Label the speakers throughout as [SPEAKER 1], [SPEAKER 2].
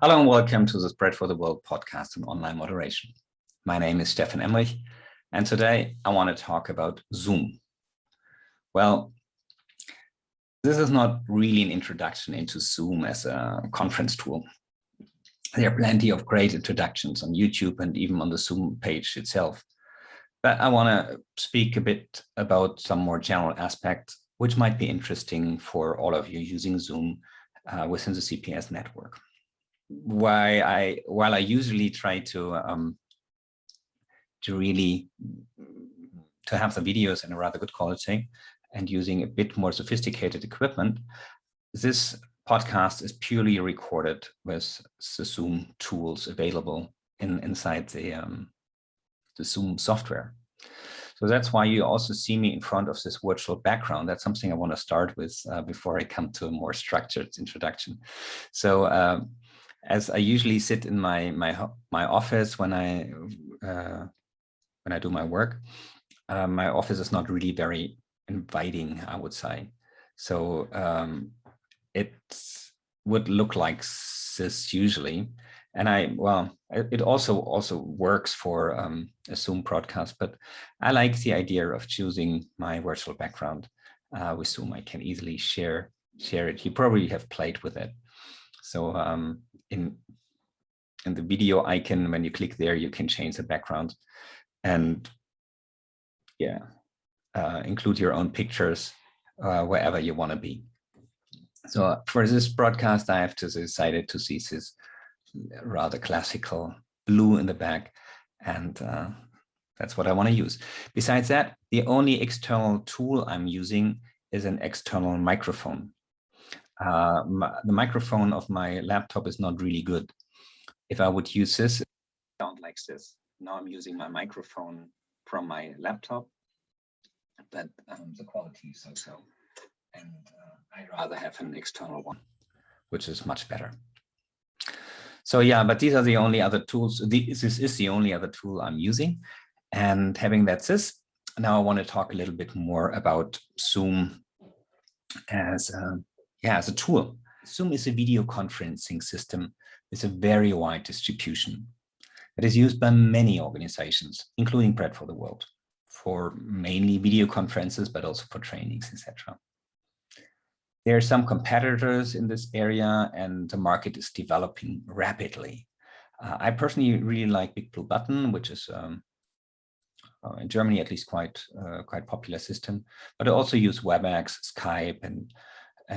[SPEAKER 1] Hello and welcome to the Spread for the World podcast on online moderation. My name is Stefan Emrich, and today I want to talk about Zoom. Well, this is not really an introduction into Zoom as a conference tool. There are plenty of great introductions on YouTube and even on the Zoom page itself. But I want to speak a bit about some more general aspects which might be interesting for all of you using Zoom within the CPS network. While I usually try to have the videos in a rather good quality and using a bit more sophisticated equipment, this podcast is purely recorded with the Zoom tools available inside the Zoom software. So that's why you also see me in front of this virtual background. That's something I want to start with before I come to a more structured introduction. So as I usually sit in my office when I do my work, my office is not really very inviting, I would say. So it would look like this usually, and it also works for a Zoom broadcast. But I like the idea of choosing my virtual background with Zoom. I can easily share it. You probably have played with it. So in the video icon, when you click there, you can change the background and include your own pictures wherever you want to be. So for this broadcast, I have decided to see this rather classical blue in the back, and that's what I want to use. Besides that, the only external tool I'm using is an external microphone. The microphone of my laptop is not really good. If I would use this, it would sound like this. Now I'm using my microphone from my laptop, but the quality is so-so. And I'd rather have an external one, which is much better. So yeah, but these are the only other tools. This is the only other tool I'm using. And having that said, now I want to talk a little bit more about Zoom as a tool. Zoom is a video conferencing system with a very wide distribution. It is used by many organizations, including Spread for the World, for mainly video conferences, but also for trainings, etc. There are some competitors in this area, and the market is developing rapidly. I personally really like Big Blue Button, which is in Germany at least quite popular system. But I also use WebEx, Skype, and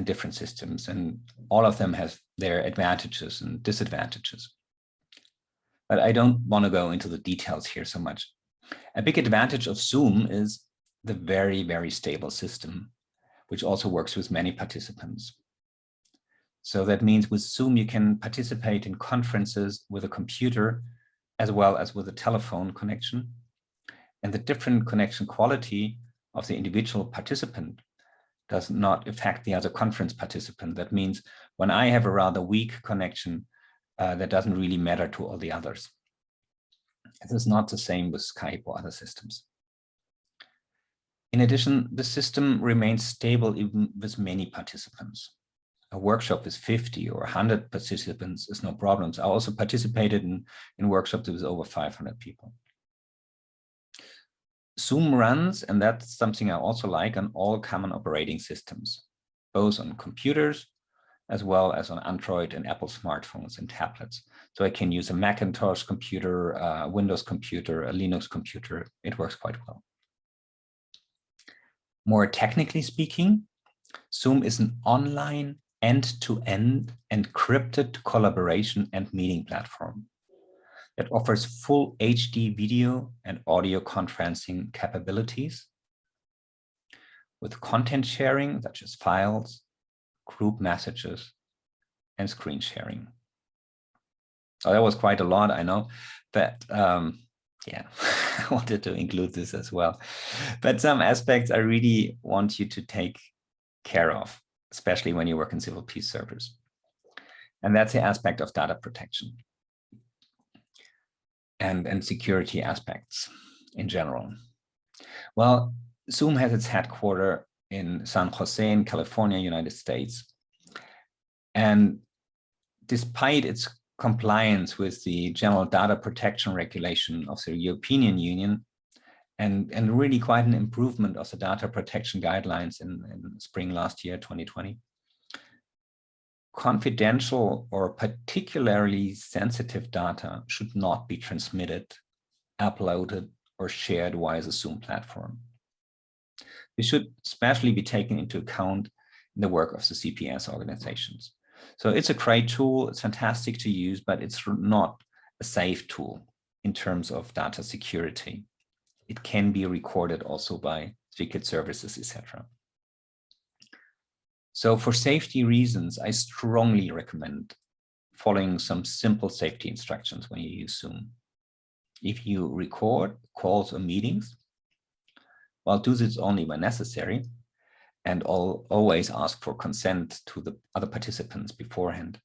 [SPEAKER 1] different systems, and all of them have their advantages and disadvantages. But I don't want to go into the details here so much. A big advantage of Zoom is the very, very stable system, which also works with many participants. So that means with Zoom, you can participate in conferences with a computer as well as with a telephone connection. And the different connection quality of the individual participant does not affect the other conference participant. That means when I have a rather weak connection, that doesn't really matter to all the others. This is not the same with Skype or other systems. In addition, the system remains stable even with many participants. A workshop with 50 or 100 participants is no problem. I also participated in workshops with over 500 people. Zoom runs, and that's something I also like, on all common operating systems, both on computers as well as on Android and Apple smartphones and tablets. So I can use a Macintosh computer, a Windows computer, a Linux computer. It works quite well. More technically speaking, Zoom is an online end-to-end encrypted collaboration and meeting platform that offers full HD video and audio conferencing capabilities with content sharing, such as files, group messages, and screen sharing. So that was quite a lot, I know, but I wanted to include this as well. But some aspects I really want you to take care of, especially when you work in civil peace service. And that's the aspect of data protection and security aspects in general. Well, Zoom has its headquarters in San Jose in California, United States. And despite its compliance with the general data protection regulation of the European Union, and really quite an improvement of the data protection guidelines in spring last year, 2020. Confidential or particularly sensitive data should not be transmitted, uploaded, or shared via the Zoom platform. This should especially be taken into account in the work of the CPS organizations. So it's a great tool, it's fantastic to use, but it's not a safe tool in terms of data security. It can be recorded also by secret services, etc. So for safety reasons, I strongly recommend following some simple safety instructions when you use Zoom. If you record calls or meetings, well, do this only when necessary, and always ask for consent to the other participants beforehand.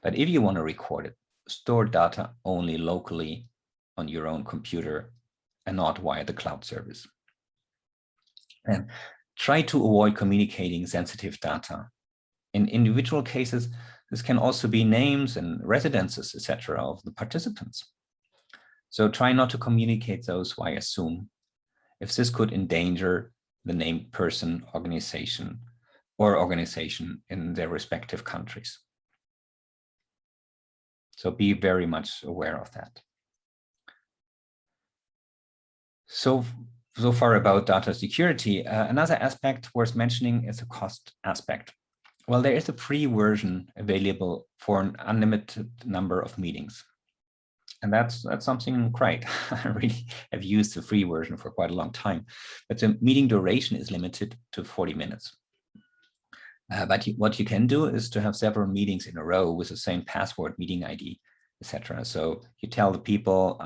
[SPEAKER 1] But if you want to record it, store data only locally on your own computer and not via the cloud service. And try to avoid communicating sensitive data. In individual cases, this can also be names and residences, etc., of the participants. So try not to communicate those via Zoom, if this could endanger the named person, organization in their respective countries. So be very much aware of that. So far about data security. Another aspect worth mentioning is the cost aspect. Well, there is a free version available for an unlimited number of meetings. And that's something great. I really have used the free version for quite a long time, but the meeting duration is limited to 40 minutes. But what you can do is to have several meetings in a row with the same password, meeting ID, etc. So you tell the people,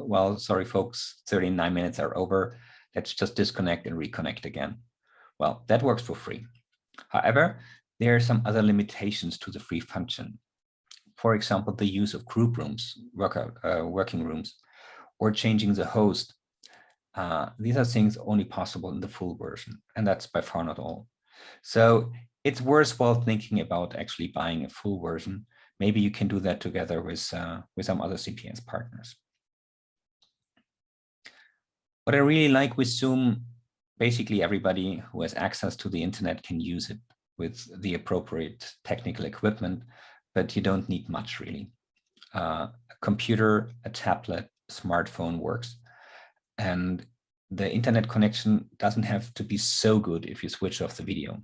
[SPEAKER 1] well, sorry, folks, 39 minutes are over. Let's just disconnect and reconnect again. Well, that works for free. However, there are some other limitations to the free function. For example, the use of group rooms, working rooms, or changing the host. These are things only possible in the full version, and that's by far not all. So it's worthwhile thinking about actually buying a full version. Maybe you can do that together with some other CPS partners. What I really like with Zoom, basically everybody who has access to the internet can use it with the appropriate technical equipment, but you don't need much really. A computer, a tablet, smartphone works. And the internet connection doesn't have to be so good if you switch off the video,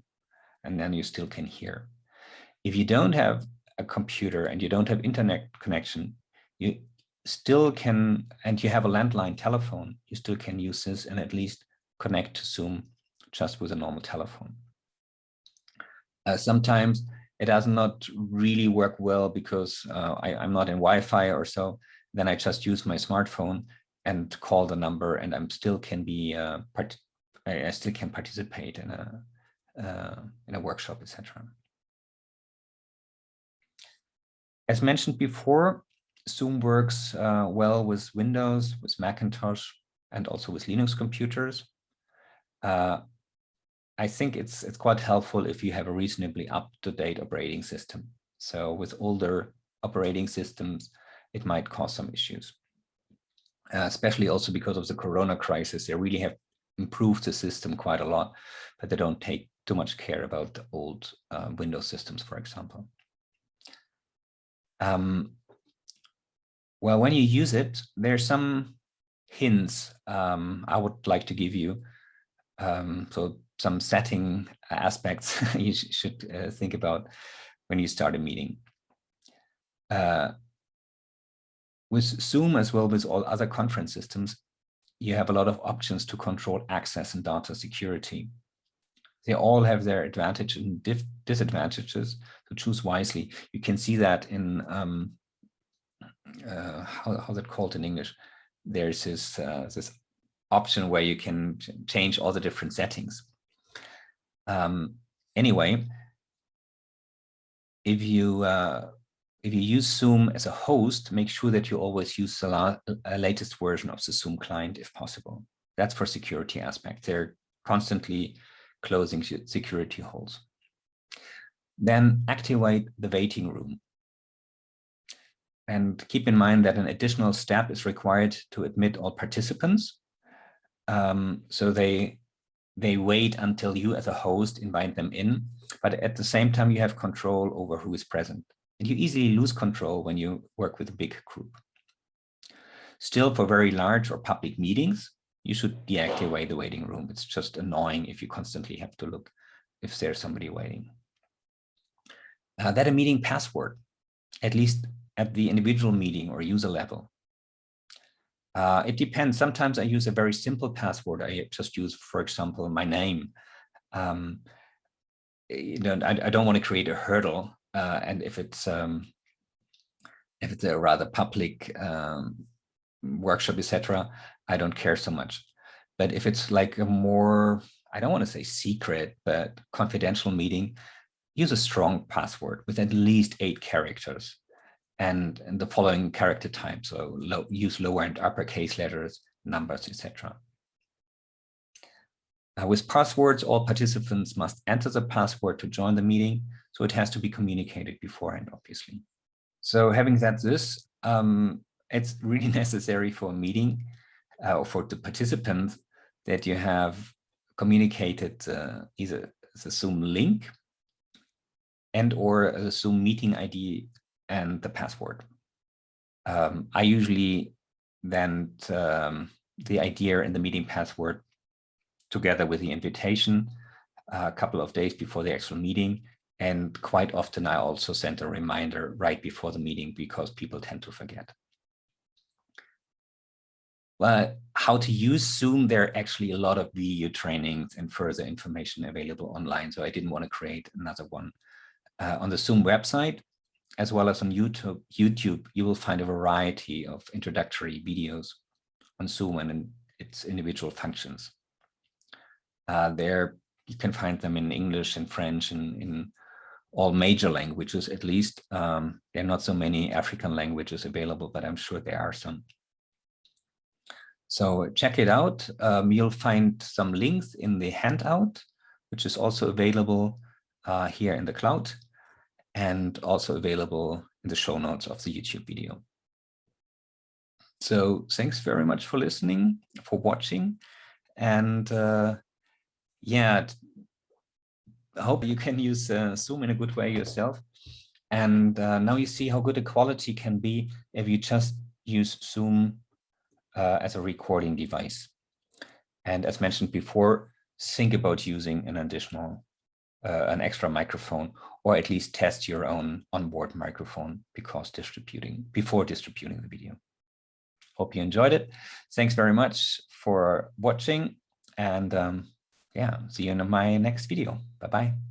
[SPEAKER 1] and then you still can hear. If you don't have a computer and you don't have internet connection, you still can, and you have a landline telephone, you still can use this and at least connect to Zoom just with a normal telephone. Sometimes it does not really work well because I'm not in Wi-Fi or so. Then I just use my smartphone and call the number, and I still can be I still can participate in a workshop, etc. As mentioned before, Zoom works well with Windows, with Macintosh, and also with Linux computers. I think it's quite helpful if you have a reasonably up-to-date operating system. So with older operating systems, it might cause some issues, especially also because of the Corona crisis. They really have improved the system quite a lot, but they don't take too much care about the old Windows systems, for example. Well, when you use it, there's some hints I would like to give you. So some setting aspects you should think about when you start a meeting. With Zoom, as well as all other conference systems, you have a lot of options to control access and data security. They all have their advantages and disadvantages, so choose wisely. You can see that in, how's it called in English? There's this option where you can change all the different settings. Anyway, if you use Zoom as a host, make sure that you always use the latest version of the Zoom client if possible. That's for security aspect. They're constantly closing security holes. Then activate the waiting room. And keep in mind that an additional step is required to admit all participants. So they wait until you as a host invite them in, but at the same time, you have control over who is present. And you easily lose control when you work with a big group. Still, for very large or public meetings, you should deactivate the waiting room. It's just annoying if you constantly have to look if there's somebody waiting. That a meeting password, at least at the individual meeting or user level. It depends. Sometimes I use a very simple password. I just use, for example, my name. You know, I don't want to create a hurdle. And if it's a rather public workshop, etc., I don't care so much. But if it's like a more, I don't want to say secret, but confidential meeting, use a strong password with at least 8 characters. And the following character types, so use lower and uppercase letters, numbers, etc. With passwords, all participants must enter the password to join the meeting, so it has to be communicated beforehand, obviously. So having said this, it's really necessary for a meeting or for the participants that you have communicated either the Zoom link and or a Zoom meeting ID and the password. I usually then the idea and the meeting password together with the invitation a couple of days before the actual meeting. And quite often I also send a reminder right before the meeting because people tend to forget. Well, how to use Zoom, there are actually a lot of video trainings and further information available online. So I didn't want to create another one. On the Zoom website, as well as on YouTube, you will find a variety of introductory videos on Zoom and its individual functions. There you can find them in English and French and in all major languages, at least. There are not so many African languages available, but I'm sure there are some. So check it out. You'll find some links in the handout, which is also available here in the cloud, and also available in the show notes of the YouTube video. So thanks very much for listening, for watching, and yeah, I hope you can use Zoom in a good way yourself. And now you see how good the quality can be if you just use Zoom as a recording device. And as mentioned before, think about using an additional, an extra microphone, or at least test your own onboard microphone before distributing the video. Hope you enjoyed it. Thanks very much for watching, and yeah, see you in my next video. Bye-bye.